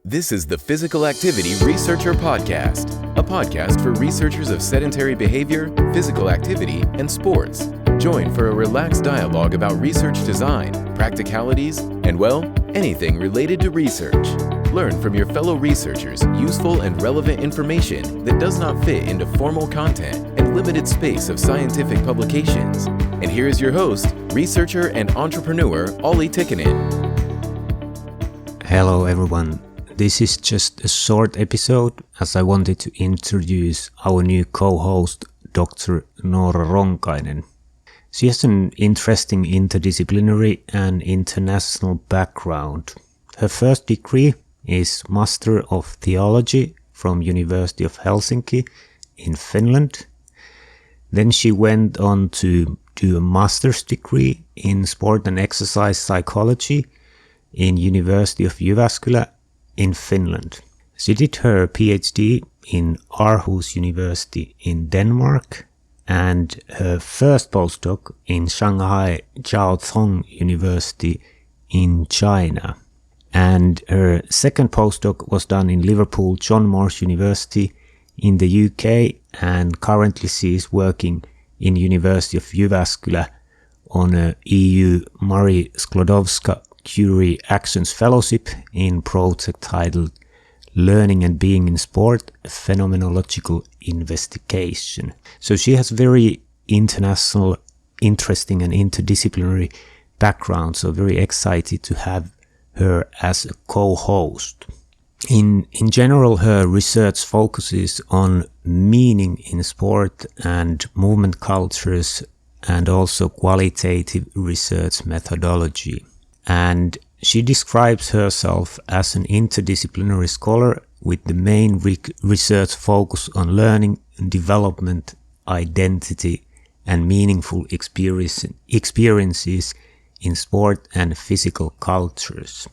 This is the Physical Activity Researcher Podcast, a podcast for researchers of sedentary behavior, physical activity, and sports. Join for a relaxed dialogue about research design, practicalities, and, well, anything related to research. Learn from your fellow researchers useful and relevant information that does not fit into formal content and limited space of scientific publications. And here is your host, researcher and entrepreneur, Olli Tikkanen. Hello everyone. This is just a short episode as I wanted to introduce our new co-host, Dr Noora Ronkainen. She has an interesting interdisciplinary and international background. Her first degree is Master of Theology from University of Helsinki in Finland. Then she went on to do a master's degree in Sport and Exercise Psychology in University of Jyväskylä in Finland. She did her PhD in Aarhus University in Denmark and her first postdoc in Shanghai Jiao Tong University in China. And her second postdoc was done in Liverpool John Moores University in the UK, and currently she is working in University of Jyväskylä on a EU Marie Sklodowska-Curie Actions Fellowship in project titled Learning and Being in Sport, a Phenomenological Investigation. So she has very international, interesting and interdisciplinary background, so very excited to have her as a co-host. In general, her research focuses on meaning in sport and movement cultures and also qualitative research methodology. And she describes herself as an interdisciplinary scholar with the main research focus on learning, development, identity, and meaningful experiences in sport and physical cultures.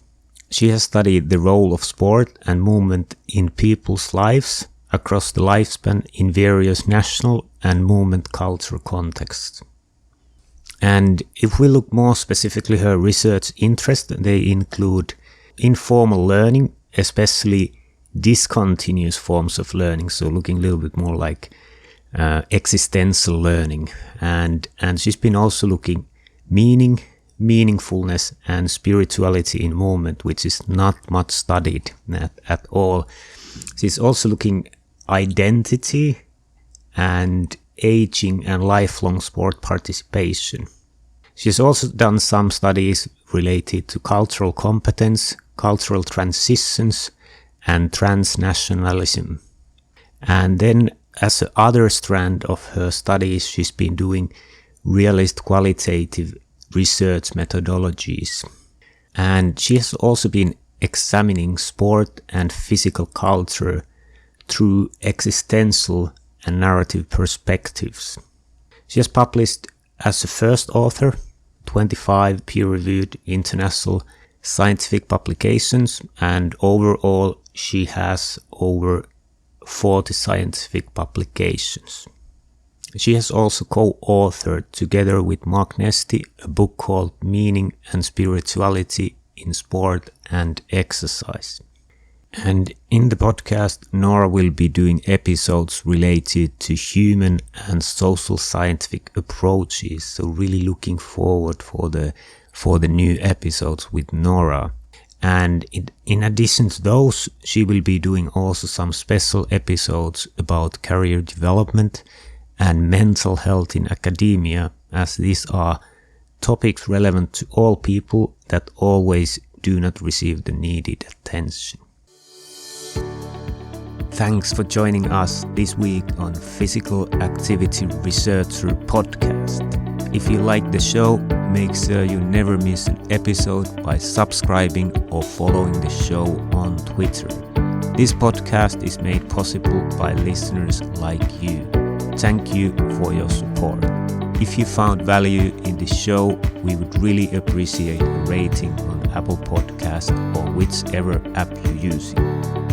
She has studied the role of sport and movement in people's lives across the lifespan in various national and movement culture contexts. And if we look more specifically her research interests, they include informal learning, especially discontinuous forms of learning, so looking a little bit more like existential learning. And she's been also looking meaningfulness and spirituality in movement, which is not much studied at all. She's also looking identity and aging and lifelong sport participation. She's also done some studies related to cultural competence, cultural transitions, and transnationalism. And then as another strand of her studies, she's been doing realist qualitative research methodologies. And she has also been examining sport and physical culture through existential and narrative perspectives. She has published as a first author 25 peer-reviewed international scientific publications, and overall she has over 40 scientific publications. She has also co-authored together with Mark Nesty a book called Meaning and Spirituality in Sport and Exercise. And in the podcast, Noora will be doing episodes related to human and social scientific approaches. So really looking forward for the new episodes with Noora. And in addition to those, she will be doing also some special episodes about career development and mental health in academia, as these are topics relevant to all people that always do not receive the needed attention. Thanks for joining us this week on Physical Activity Researcher Podcast. If you like the show, make sure you never miss an episode by subscribing or following the show on Twitter. This podcast is made possible by listeners like you. Thank you for your support. If you found value in the show, we would really appreciate a rating on Apple Podcast or whichever app you're using.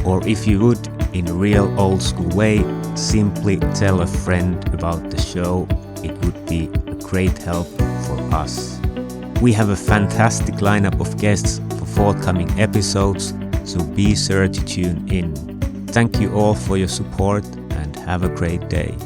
Or if you would, in a real old school way, simply tell a friend about the show. It would be a great help for us. We have a fantastic lineup of guests for forthcoming episodes, so be sure to tune in. Thank you all for your support and have a great day.